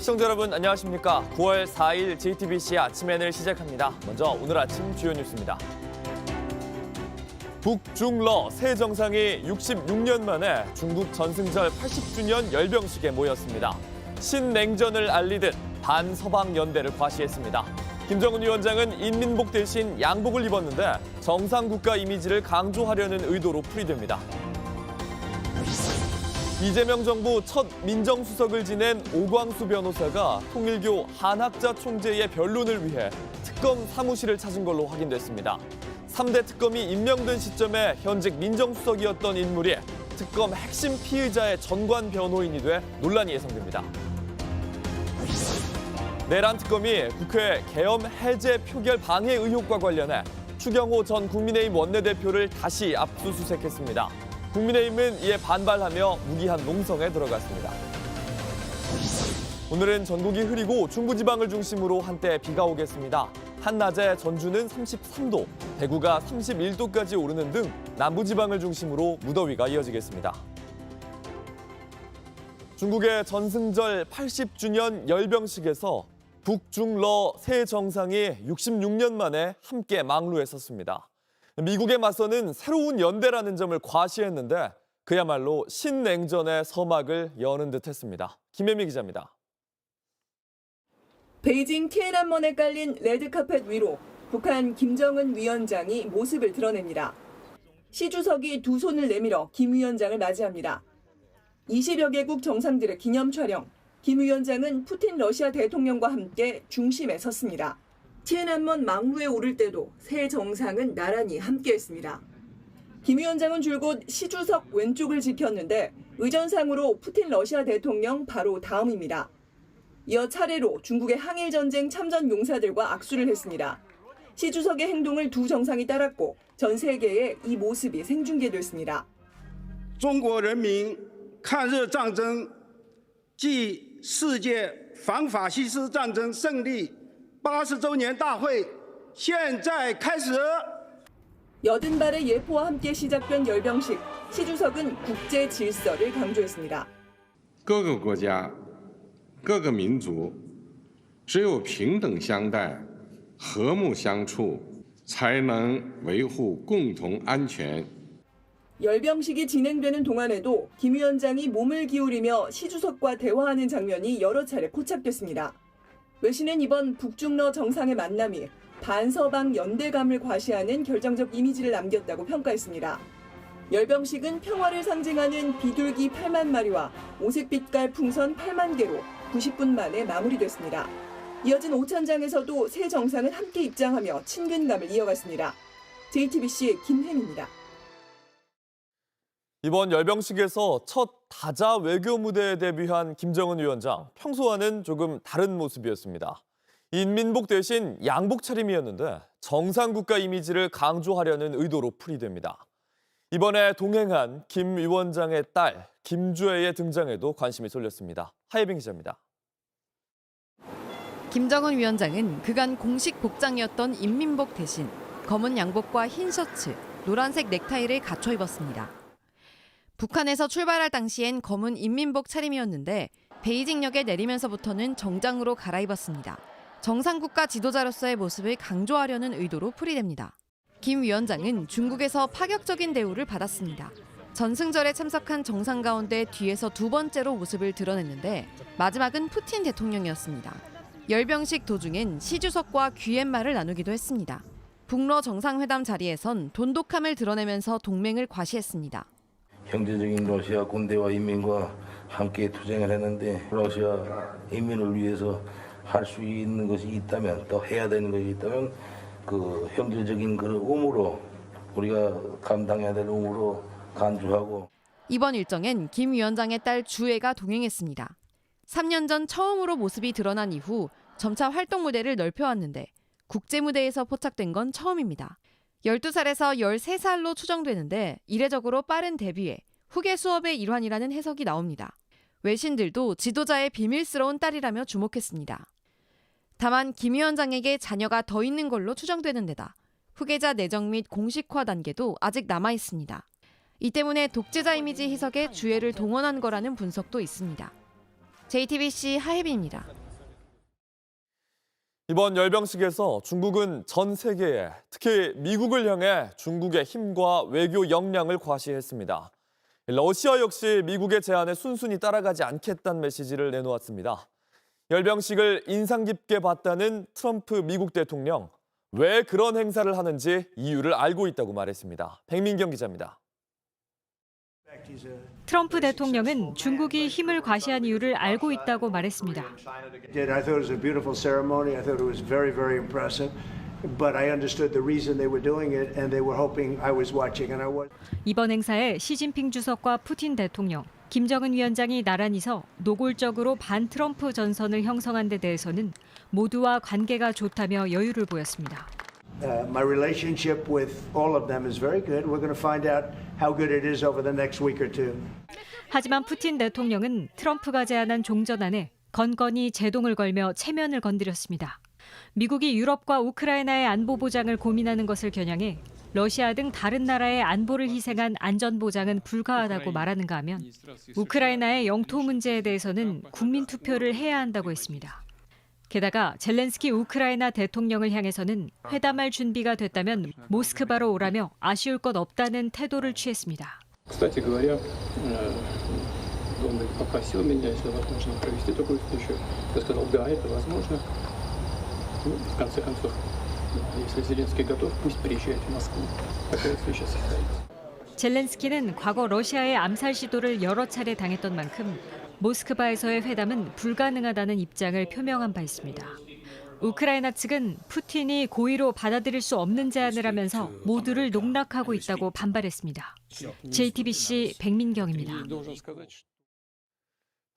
시청자 여러분 안녕하십니까. 9월 4일 JTBC 아침엔을 시작합니다. 먼저 오늘 아침 주요 뉴스입니다. 북중러 세 정상이 66년 만에 중국 전승절 80주년 열병식에 모였습니다. 신냉전을 알리듯 반서방 연대를 과시했습니다. 김정은 위원장은 인민복 대신 양복을 입었는데 정상국가 이미지를 강조하려는 의도로 풀이됩니다. 이재명 정부 첫 민정수석을 지낸 오광수 변호사가 통일교 한학자 총재의 변론을 위해 특검 사무실을 찾은 걸로 확인됐습니다. 3대 특검이 임명된 시점에 현직 민정수석이었던 인물이 특검 핵심 피의자의 전관 변호인이 돼 논란이 예상됩니다. 내란 특검이 국회 계엄 해제 표결 방해 의혹과 관련해 추경호 전 국민의힘 원내대표를 다시 압수수색했습니다. 국민의힘은 이에 반발하며 무기한 농성에 들어갔습니다. 오늘은 전국이 흐리고 중부지방을 중심으로 한때 비가 오겠습니다. 한낮에 전주는 33도, 대구가 31도까지 오르는 등 남부지방을 중심으로 무더위가 이어지겠습니다. 중국의 전승절 80주년 열병식에서 북중러 세 정상이 66년 만에 함께 망루에 섰습니다. 미국에 맞서는 새로운 연대라는 점을 과시했는데 그야말로 신냉전의 서막을 여는 듯했습니다. 김혜미 기자입니다. 베이징 티안안먼에 깔린 레드카펫 위로 북한 김정은 위원장이 모습을 드러냅니다. 시 주석이 두 손을 내밀어 김 위원장을 맞이합니다. 20여 개국 정상들의 기념 촬영, 김 위원장은 푸틴 러시아 대통령과 함께 중심에 섰습니다. 티안안먼 망루에 오를 때도 세 정상은 나란히 함께했습니다. 김 위원장은 줄곧 시 주석 왼쪽을 지켰는데 의전상으로 푸틴 러시아 대통령 바로 다음입니다. 이어 차례로 중국의 항일전쟁 참전 용사들과 악수를 했습니다. 시 주석의 행동을 두 정상이 따랐고 전 세계에 이 모습이 생중계됐습니다. 中国人民抗日战争暨世界反法西斯战争胜利80周年大会现在开始。 여든 발의 예포와 함께 시작된 열병식, 시 주석은 국제 질서를 강조했습니다. 各个国家、各个民族只有平等相待、和睦相处，才能维护共同安全。 열병식이 진행되는 동안에도 김 위원장이 몸을 기울이며 시 주석과 대화하는 장면이 여러 차례 포착됐습니다. 외신은 이번 북중러 정상의 만남이 반서방 연대감을 과시하는 결정적 이미지를 남겼다고 평가했습니다. 열병식은 평화를 상징하는 비둘기 8만 마리와 오색빛깔 풍선 8만 개로 90분 만에 마무리됐습니다. 이어진 오찬장에서도 세 정상은 함께 입장하며 친근감을 이어갔습니다. JTBC 김혜미입니다. 이번 열병식에서 첫 다자 외교 무대에 데뷔한 김정은 위원장, 평소와는 조금 다른 모습이었습니다. 인민복 대신 양복 차림이었는데 정상국가 이미지를 강조하려는 의도로 풀이됩니다. 이번에 동행한 김 위원장의 딸 김주애의 등장에도 관심이 쏠렸습니다. 하예빈 기자입니다. 김정은 위원장은 그간 공식 복장이었던 인민복 대신 검은 양복과 흰 셔츠, 노란색 넥타이를 갖춰 입었습니다. 북한에서 출발할 당시엔 검은 인민복 차림이었는데 베이징역에 내리면서부터는 정장으로 갈아입었습니다. 정상국가 지도자로서의 모습을 강조하려는 의도로 풀이됩니다. 김 위원장은 중국에서 파격적인 대우를 받았습니다. 전승절에 참석한 정상 가운데 뒤에서 두 번째로 모습을 드러냈는데 마지막은 푸틴 대통령이었습니다. 열병식 도중엔 시 주석과 귀옛말을 나누기도 했습니다. 북러 정상회담 자리에선 돈독함을 드러내면서 동맹을 과시했습니다. 경제적인 러시아 군대와 인민과 함께 투쟁을 했는데 러시아 인민을 위해서 할 수 있는 것이 있다면 또 해야 되는 것이 있다면 그 형제적인 그 의무로 우리가 감당해야 될 의무로 간주하고. 이번 일정엔 김 위원장의 딸 주애가 동행했습니다. 3년 전 처음으로 모습이 드러난 이후 점차 활동 무대를 넓혀왔는데 국제 무대에서 포착된 건 처음입니다. 12살에서 13살로 추정되는데 이례적으로 빠른 데뷔에 후계 수업의 일환이라는 해석이 나옵니다. 외신들도 지도자의 비밀스러운 딸이라며 주목했습니다. 다만 김 위원장에게 자녀가 더 있는 걸로 추정되는 데다 후계자 내정 및 공식화 단계도 아직 남아 있습니다. 이 때문에 독재자 이미지 희석에 주애를 동원한 거라는 분석도 있습니다. JTBC 하혜빈입니다. 이번 열병식에서 중국은 전 세계에, 특히 미국을 향해 중국의 힘과 외교 역량을 과시했습니다. 러시아 역시 미국의 제안에 순순히 따라가지 않겠다는 메시지를 내놓았습니다. 열병식을 인상 깊게 봤다는 트럼프 미국 대통령. 왜 그런 행사를 하는지 이유를 알고 있다고 말했습니다. 백민경 기자입니다. 트럼프 대통령은 중국이 힘을 과시한 이유를 알고 있다고 말했습니다. I thought it was a beautiful ceremony. I thought it was very, very impressive. But I understood the reason they were doing it, and they were hoping I was watching, and I was. 이번 행사에 시진핑 주석과 푸틴 대통령, 김정은 위원장이 나란히서 노골적으로 반트럼프 전선을 형성한 데 대해서는 모두와 관계가 좋다며 여유를 보였습니다. My relationship with all of them is very good. We're going to find out how good it is over the next week or two. 하지만 푸틴 대통령은 트럼프가 제안한 종전안에 건건히 제동을 걸며 체면을 건드렸습니다. 미국이 유럽과 우크라이나의 안보 보장을 고민하는 것을 겨냥해 러시아 등 다른 나라의 안보를 희생한 안전 보장은 불가하다고 말하는가 하면 우크라이나의 영토 문제에 대해서는 국민 투표를 해야 한다고 했습니다. 게다가 젤렌스키 우크라이나 대통령을 향해서는 회담할 준비가 됐다면 모스크바로 오라며 아쉬울 것 없다는 태도를 취했습니다. Кстати говоря, Дональд попросил меня, если возможно, провести такую встречу. Я сказал, да, это возможно. В конце концов, если Зеленский готов, пусть приезжает в Москву. Такая встреча состоится. 젤렌스키는 과거 러시아의 암살 시도를 여러 차례 당했던 만큼 모스크바에서의 회담은 불가능하다는 입장을 표명한 바 있습니다. 우크라이나 측은 푸틴이 고의로 받아들일 수 없는 제안을 하면서 모두를 농락하고 있다고 반발했습니다. JTBC 백민경입니다.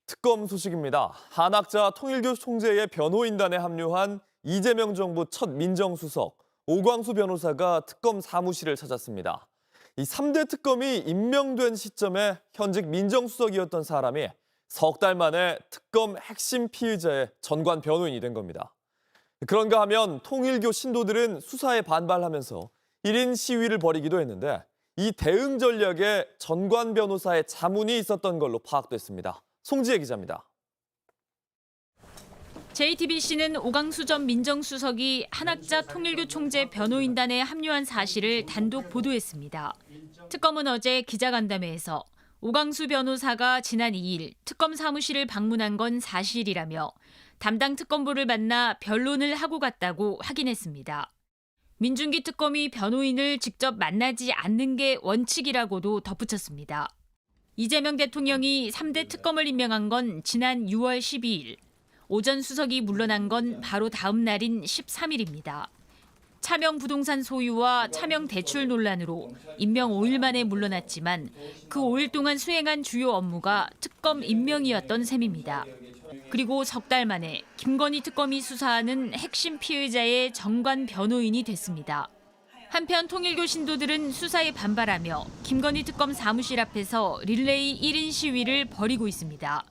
특검 소식입니다. 한학자 통일교 총재의 변호인단에 합류한 이재명 정부 첫 민정수석 오광수 변호사가 특검 사무실을 찾았습니다. 이 3대 특검이 임명된 시점에 현직 민정수석이었던 사람이 석 달 만에 특검 핵심 피의자의 전관 변호인이 된 겁니다. 그런가 하면 통일교 신도들은 수사에 반발하면서 1인 시위를 벌이기도 했는데 이 대응 전략에 전관 변호사의 자문이 있었던 걸로 파악됐습니다. 송지혜 기자입니다. JTBC는 오광수 전 민정수석이 한학자 통일교 총재 변호인단에 합류한 사실을 단독 보도했습니다. 특검은 어제 기자간담회에서 오광수 변호사가 지난 2일 특검 사무실을 방문한 건 사실이라며 담당 특검보를 만나 변론을 하고 갔다고 확인했습니다. 민중기 특검이 변호인을 직접 만나지 않는 게 원칙이라고도 덧붙였습니다. 이재명 대통령이 3대 특검을 임명한 건 지난 6월 12일. 오전 수석이 물러난 건 바로 다음 날인 13일입니다. 차명 부동산 소유와 차명 대출 논란으로 임명 5일 만에 물러났지만 그 5일 동안 수행한 주요 업무가 특검 임명이었던 셈입니다. 그리고 석 달 만에 김건희 특검이 수사하는 핵심 피의자의 전관 변호인이 됐습니다. 한편 통일교 신도들은 수사에 반발하며 김건희 특검 사무실 앞에서 릴레이 1인 시위를 벌이고 있습니다.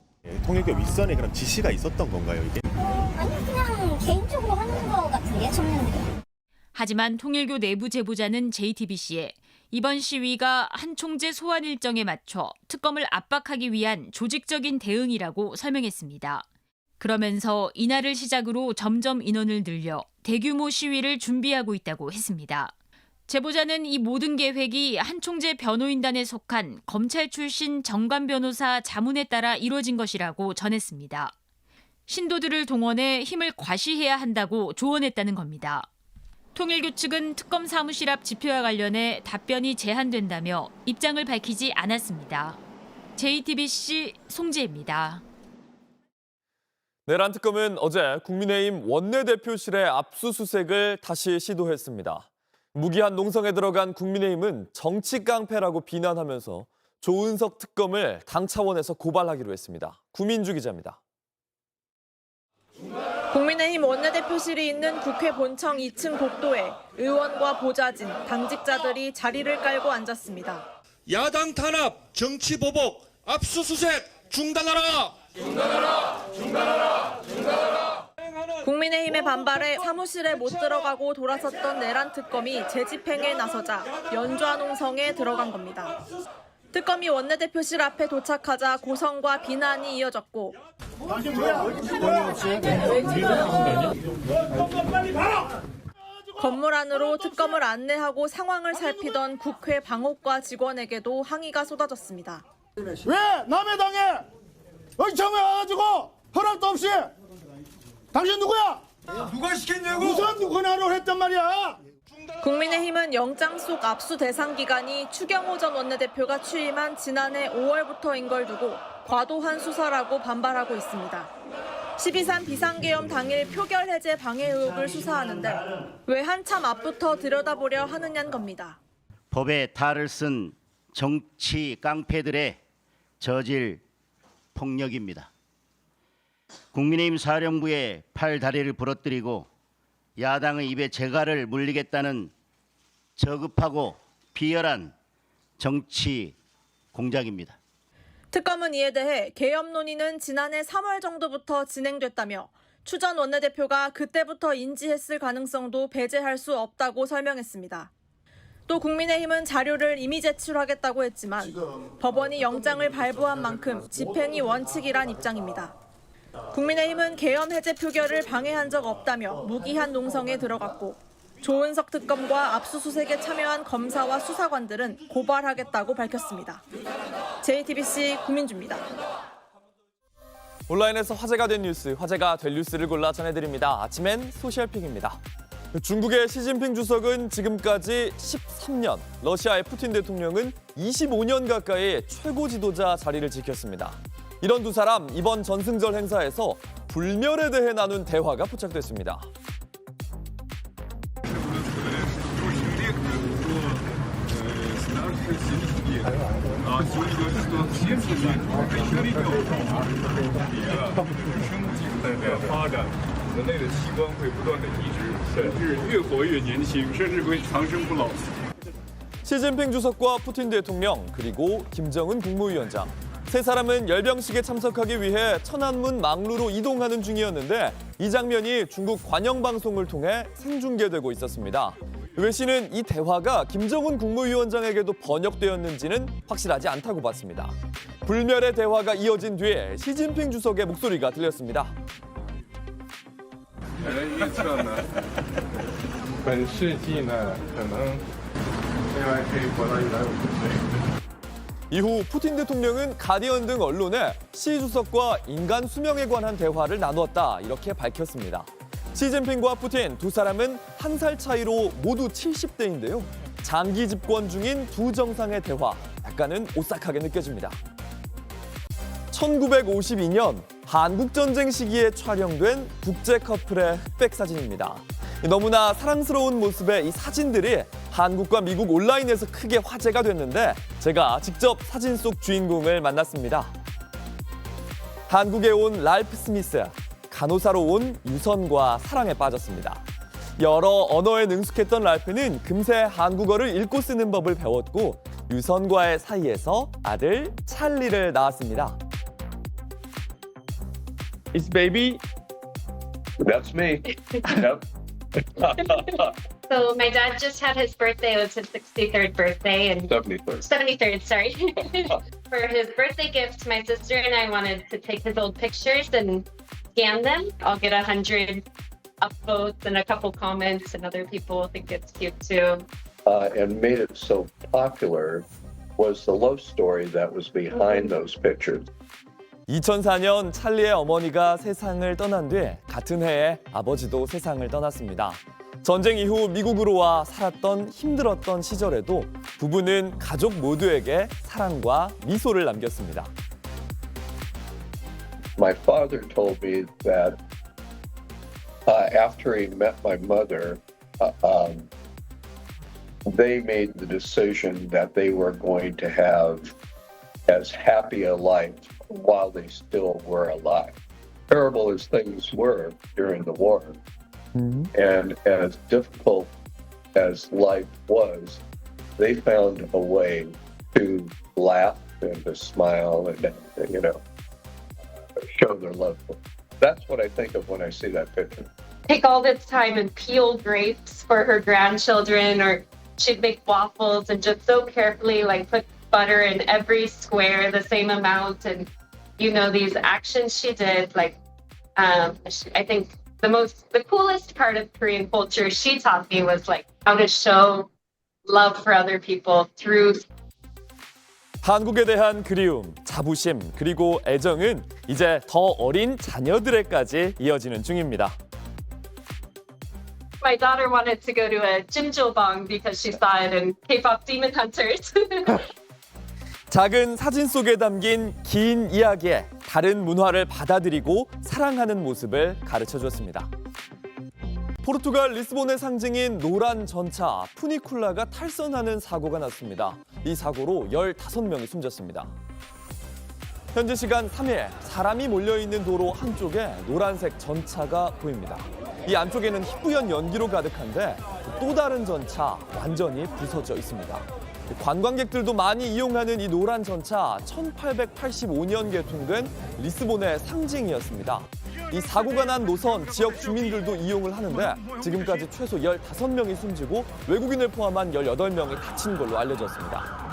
통일교 윗선에 그런 지시가 있었던 건가요, 이게? 아니, 그냥 개인적으로 하는 거 같은데, 청년들. 하지만 통일교 내부 제보자는 JTBC에 이번 시위가 한 총재 소환 일정에 맞춰 특검을 압박하기 위한 조직적인 대응이라고 설명했습니다. 그러면서 이날을 시작으로 점점 인원을 늘려 대규모 시위를 준비하고 있다고 했습니다. 제보자는 이 모든 계획이 한 총재 변호인단에 속한 검찰 출신 전관 변호사 자문에 따라 이루어진 것이라고 전했습니다. 신도들을 동원해 힘을 과시해야 한다고 조언했다는 겁니다. 통일교 측은 특검 사무실 앞 집회와 관련해 답변이 제한된다며 입장을 밝히지 않았습니다. JTBC 송지혜입니다. 내란 특검은 어제 국민의힘 원내대표실의 압수수색을 다시 시도했습니다. 무기한 농성에 들어간 국민의힘은 정치 깡패라고 비난하면서 조은석 특검을 당 차원에서 고발하기로 했습니다. 구민주 기자입니다. 국민의힘 원내대표실이 있는 국회 본청 2층 복도에 의원과 보좌진, 당직자들이 자리를 깔고 앉았습니다. 야당 탄압, 정치 보복, 압수수색 중단하라! 중단하라! 중단하라! 중단하라! 국민의힘의 반발에 사무실에 못 들어가고 돌아섰던 내란 특검이 재집행에 나서자 연좌농성에 들어간 겁니다. 특검이 원내대표실 앞에 도착하자 고성과 비난이 이어졌고 건물 안으로 특검을 안내하고 상황을 살피던 국회 방옥과 직원에게도 항의가 쏟아졌습니다. 왜 남의 당에 의청해 와가지고 허락도 없이 당신 누구야? 누가 시켰냐고? 무슨 누구나로 했단 말이야? 국민의힘은 영장 속 압수 대상 기간이 추경호 전 원내대표가 취임한 지난해 5월부터인 걸 두고 과도한 수사라고 반발하고 있습니다. 12.3 비상계엄 당일 표결 해제 방해 의혹을 수사하는데 왜 한참 앞부터 들여다보려 하느냐는 겁니다. 법에 탈을 쓴 정치 깡패들의 저질 폭력입니다. 국민의힘 사령부의 팔 다리를 부러뜨리고 야당의 입에 재갈을 물리겠다는 저급하고 비열한 정치 공작입니다. 특검은 이에 대해 계엄 논의는 지난해 3월 정도부터 진행됐다며 추 전 원내대표가 그때부터 인지했을 가능성도 배제할 수 없다고 설명했습니다. 또 국민의힘은 자료를 이미 제출하겠다고 했지만 법원이 영장을 발부한 만큼 집행이 원칙이란 입장입니다. 국민의힘은 계엄 해제 표결을 방해한 적 없다며 무기한 농성에 들어갔고 조은석 특검과 압수수색에 참여한 검사와 수사관들은 고발하겠다고 밝혔습니다. JTBC 구민주입니다. 온라인에서 화제가 된 뉴스, 화제가 될 뉴스를 골라 전해드립니다. 아침엔 소셜픽입니다. 중국의 시진핑 주석은 지금까지 13년, 러시아의 푸틴 대통령은 25년 가까이 최고 지도자 자리를 지켰습니다. 이런 두 사람 이번 전승절 행사에서 불멸에 대해 나눈 대화가 포착됐습니다. 시진핑 주석과 푸틴 대통령 그리고 김정은 국무위원장 세 사람은 열병식에 참석하기 위해 천안문 망루로 이동하는 중이었는데 이 장면이 중국 관영방송을 통해 생중계되고 있었습니다. 외신은 이 대화가 김정은 국무위원장에게도 번역되었는지는 확실하지 않다고 봤습니다. 불멸의 대화가 이어진 뒤에 시진핑 주석의 목소리가 들렸습니다. 이후 푸틴 대통령은 가디언 등 언론에 시 주석과 인간 수명에 관한 대화를 나누었다 이렇게 밝혔습니다. 시진핑과 푸틴 두 사람은 한 살 차이로 모두 70대인데요. 장기 집권 중인 두 정상의 대화, 약간은 오싹하게 느껴집니다. 1952년 한국전쟁 시기에 촬영된 국제 커플의 흑백 사진입니다. 너무나 사랑스러운 모습의 이 사진들이 한국과 미국 온라인에서 크게 화제가 됐는데 제가 직접 사진 속 주인공을 만났습니다. 한국에 온 랄프 스미스, 간호사로 온 유선과 사랑에 빠졌습니다. 여러 언어에 능숙했던 랄프는 금세 한국어를 읽고 쓰는 법을 배웠고 유선과의 사이에서 아들 찰리를 낳았습니다. It's baby. That's me. Yep. So my dad just had his birthday. It was his 63rd birthday. And 73rd, sorry. For his birthday gift, my sister and I wanted to take his old pictures and scan them. I'll get 100 upvotes and a couple comments, and other people think it's cute too. And made it so popular was the love story that was behind those pictures. 2004년 찰리의 어머니가 세상을 떠난 뒤 같은 해에 아버지도 세상을 떠났습니다. 전쟁 이후 미국으로 와 살았던 힘들었던 시절에도 부부는 가족 모두에게 사랑과 미소를 남겼습니다. My father told me that after he met my mother, they made the decision that they were going to have as happy a life while they still were alive. Terrible as things were during the war, and as difficult as life was, they found a way to laugh and to smile and, show their love. That's what I think of when I see that picture. Take all this time and peel grapes for her grandchildren, or she'd make waffles and just so carefully put butter in every square the same amount, and you know, these actions she did, like, I think the coolest part of Korean culture she taught me was like how to show love for other people through. 한국에 대한 그리움, 자부심, 그리고 애정은 이제 더 어린 자녀들에까지 이어지는 중입니다. My daughter wanted to go to a jjimjilbang because she saw it in K-pop Demon Hunters. 작은 사진 속에 담긴 긴 이야기에 다른 문화를 받아들이고 사랑하는 모습을 가르쳐 줬습니다. 포르투갈 리스본의 상징인 노란 전차 푸니쿨라가 탈선하는 사고가 났습니다. 이 사고로 15명이 숨졌습니다. 현지 시간 3일 사람이 몰려있는 도로 한쪽에 노란색 전차가 보입니다. 이 안쪽에는 희뿌연 연기로 가득한데 또 다른 전차 완전히 부서져 있습니다. 관광객들도 많이 이용하는 이 노란 전차 1885년 개통된 리스본의 상징이었습니다. 이 사고가 난 노선 지역 ju민들도 이용을 하는데 지금까지 최소 15명이 숨지고 외국인을 포함한 18명이 다친 걸로 알려졌습니다.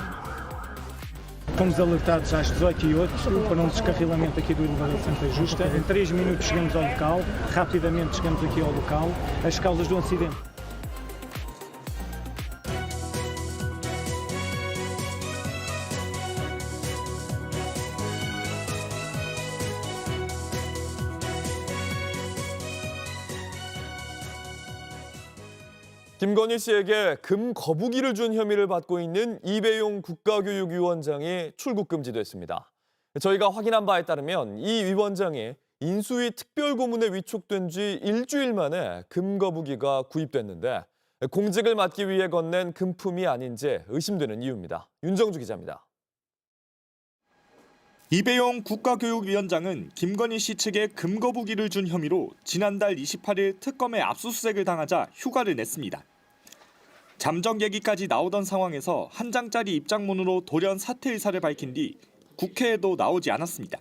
Fomos alertados às 18h08 para um descarrilamento aqui do elevador de Santa Justa. Em 3 minutos chegamos ao local, rapidamente chegamos aqui ao local. As causas do acidente. 김건희 씨에게 금 거북이를 준 혐의를 받고 있는 이배용 국가교육위원장이 출국 금지됐습니다. 저희가 확인한 바에 따르면 이 위원장이 인수위 특별고문에 위촉된 지 일주일 만에 금 거북이가 구입됐는데 공직을 맡기 위해 건넨 금품이 아닌지 의심되는 이유입니다. 윤정주 기자입니다. 이배용 국가교육위원장은 김건희 씨 측에 금거북이를 준 혐의로 지난달 28일 특검에 압수수색을 당하자 휴가를 냈습니다. 잠정 얘기까지 나오던 상황에서 한 장짜리 입장문으로 돌연 사퇴 의사를 밝힌 뒤 국회에도 나오지 않았습니다.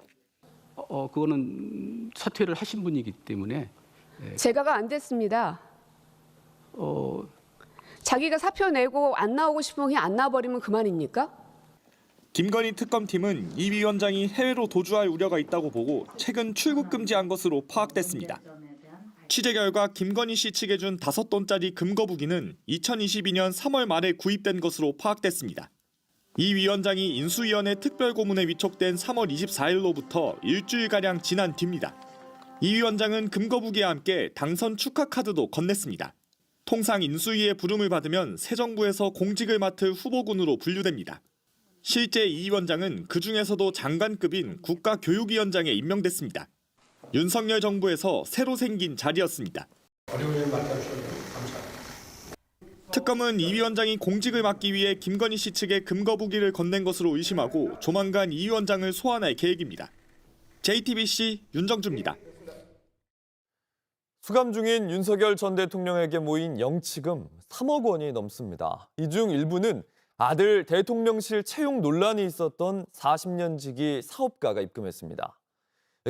그거는 사퇴를 하신 분이기 때문에 제가가 안 됐습니다. 자기가 사표 내고 안 나오고 싶으면 그냥 안 나와버리면 그만입니까? 김건희 특검팀은 이 위원장이 해외로 도주할 우려가 있다고 보고 최근 출국 금지한 것으로 파악됐습니다. 취재 결과 김건희 씨 측에 준 5돈짜리 금거북이는 2022년 3월 말에 구입된 것으로 파악됐습니다. 이 위원장이 인수위원회 특별고문에 위촉된 3월 24일로부터 일주일가량 지난 뒤입니다. 이 위원장은 금거북이와 함께 당선 축하 카드도 건넸습니다. 통상 인수위의 부름을 받으면 새 정부에서 공직을 맡을 후보군으로 분류됩니다. 실제 이 위원장은 그중에서도 장관급인 국가교육위원장에 임명됐습니다. 윤석열 정부에서 새로 생긴 자리였습니다. 특검은 이 위원장이 공직을 맡기 위해 김건희 씨 측에 금거북이를 건넨 것으로 의심하고 조만간 이 위원장을 소환할 계획입니다. JTBC 윤정주입니다. 수감 중인 윤석열 전 대통령에게 모인 영치금 3억 원이 넘습니다. 이 중 일부는 아들 대통령실 채용 논란이 있었던 40년 지기 사업가가 입금했습니다.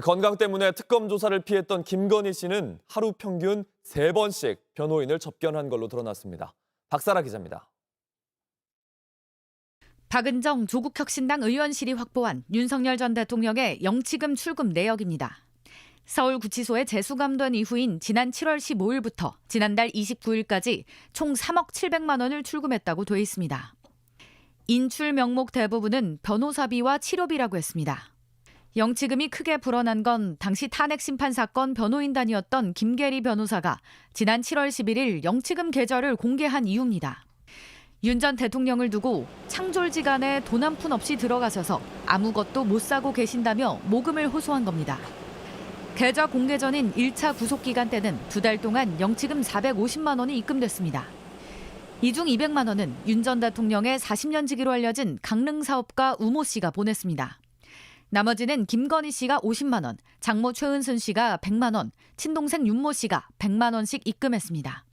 건강 때문에 특검 조사를 피했던 김건희 씨는 하루 평균 3번씩 변호인을 접견한 걸로 드러났습니다. 박사라 기자입니다. 박은정 조국혁신당 의원실이 확보한 윤석열 전 대통령의 영치금 출금 내역입니다. 서울구치소에 재수감된 이후인 지난 7월 15일부터 지난달 29일까지 총 3억 700만 원을 출금했다고 돼 있습니다. 인출 명목 대부분은 변호사비와 치료비라고 했습니다. 영치금이 크게 불어난 건 당시 탄핵 심판 사건 변호인단이었던 김계리 변호사가 지난 7월 11일 영치금 계좌를 공개한 이유입니다. 윤 전 대통령을 두고 창졸지간에 돈 한 푼 없이 들어가셔서 아무것도 못 사고 계신다며 모금을 호소한 겁니다. 계좌 공개 전인 1차 구속기간 때는 2달 동안 영치금 450만 원이 입금됐습니다. 이 중 200만 원은 윤 전 대통령의 40년 지기로 알려진 강릉 사업가 우모 씨가 보냈습니다. 나머지는 김건희 씨가 50만 원, 장모 최은순 씨가 100만 원, 친동생 윤모 씨가 100만 원씩 입금했습니다.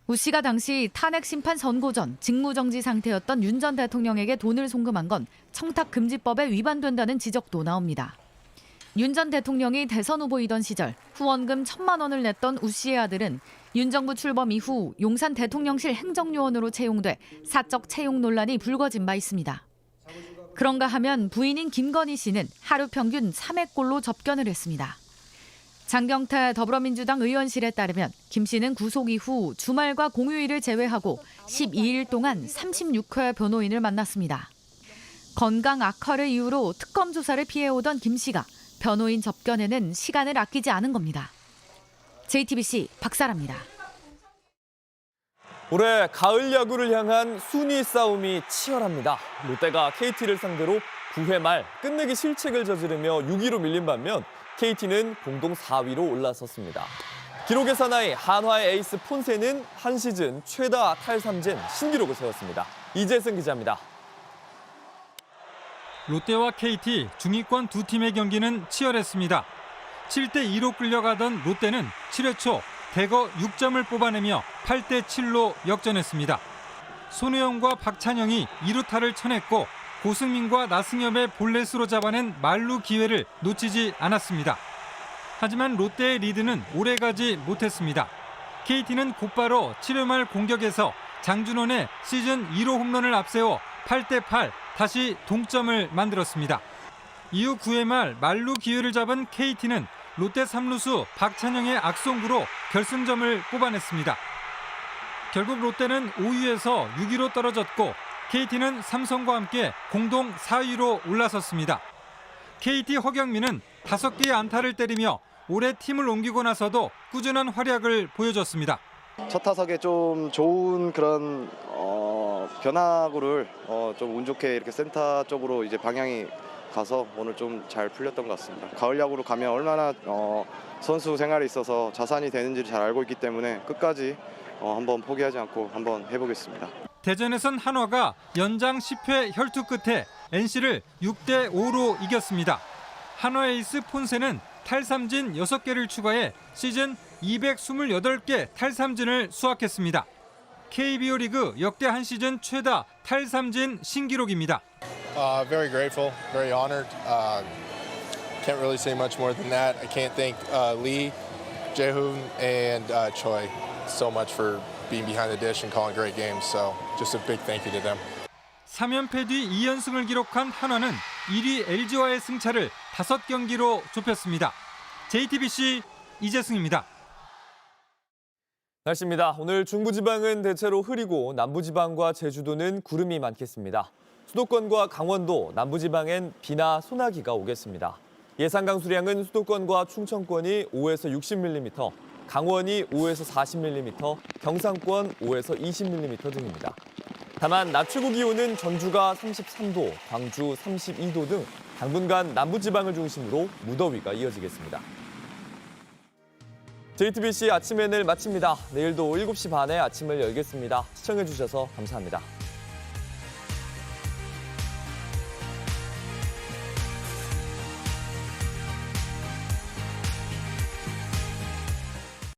우 씨가 당시 탄핵 심판 선고 전 직무정지 상태였던 윤 전 대통령에게 돈을 송금한 건 청탁금지법에 위반된다는 지적도 나옵니다. 윤 전 대통령이 대선 후보이던 시절 후원금 1,000만 원을 냈던 우 씨의 아들은 윤 정부 출범 이후 용산 대통령실 행정요원으로 채용돼 사적 채용 논란이 불거진 바 있습니다. 그런가 하면 부인인 김건희 씨는 하루 평균 3회꼴로 접견을 했습니다. 장경태 더불어민주당 의원실에 따르면 김 씨는 구속 이후 주말과 공휴일을 제외하고 12일 동안 36회 변호인을 만났습니다. 건강 악화를 이유로 특검 조사를 피해오던 김 씨가 변호인 접견에는 시간을 아끼지 않은 겁니다. JTBC 박사라입니다. 올해 가을 야구를 향한 순위 싸움이 치열합니다. 롯데가 KT를 상대로 9회 말 끝내기 실책을 저지르며 6위로 밀린 반면 KT는 공동 4위로 올라섰습니다. 기록의 사나이 한화의 에이스 폰세는 한 시즌 최다 탈삼진 신기록을 세웠습니다. 이재승 기자입니다. 롯데와 KT 중위권 두 팀의 경기는 치열했습니다. 7대2로 끌려가던 롯데는 7회 초 대거 6점을 뽑아내며 8대7로 역전했습니다. 손우영과 박찬영이 2루타를 쳐냈고 고승민과 나승엽의 볼넷으로 잡아낸 만루 기회를 놓치지 않았습니다. 하지만 롯데의 리드는 오래가지 못했습니다. KT는 곧바로 7회 말 공격에서 장준원의 시즌 1호 홈런을 앞세워 8대8 다시 동점을 만들었습니다. 이후 9회 말 만루 기회를 잡은 KT는 롯데 3루수 박찬영의 악송구로 결승점을 뽑아냈습니다. 결국 롯데는 5위에서 6위로 떨어졌고 KT는 삼성과 함께 공동 4위로 올라섰습니다. KT 허경민은 5개의 안타를 때리며 올해 팀을 옮기고 나서도 꾸준한 활약을 보여줬습니다. 첫 타석에 좀 좋은 그런 변화구를 좀 운 좋게 이렇게 센터 쪽으로 이제 방향이 가서 오늘 좀 잘 풀렸던 것 같습니다. 가을 야구로 가면 얼마나 선수 생활에 있어서 자산이 되는지를 잘 알고 있기 때문에 끝까지 한번 포기하지 않고 한번 해보겠습니다. 대전에선 한화가 연장 10회 혈투 끝에 NC를 6대5로 이겼습니다. 한화 에이스 폰세는 탈삼진 6개를 추가해 시즌 228개 탈삼진을 수확했습니다. KBO 리그 역대 한 시즌 최다 탈삼진 신기록입니다. Very grateful, very honored. Can't really say much more than that. I can't thank Lee, Jaehoon, and Choi so much for being behind the dish and calling great games. So just a big thank you to them. 3연패 뒤 2연승을 기록한 한화는 1위 LG와의 승차를 5경기로 좁혔습니다. JTBC 이재승입니다. 날씨입니다. 오늘 중부지방은 대체로 흐리고 남부지방과 제주도는 구름이 많겠습니다. 수도권과 강원도, 남부지방엔 비나 소나기가 오겠습니다. 예상 강수량은 수도권과 충청권이 5에서 60mm, 강원이 5에서 40mm, 경상권 5에서 20mm 등입니다. 다만 낮 최고 기온은 전주가 33도, 광주 32도 등 당분간 남부지방을 중심으로 무더위가 이어지겠습니다. JTBC 아침 NL 마칩니다. 내일도 7시 반에 아침을 열겠습니다. 시청해주셔서 감사합니다.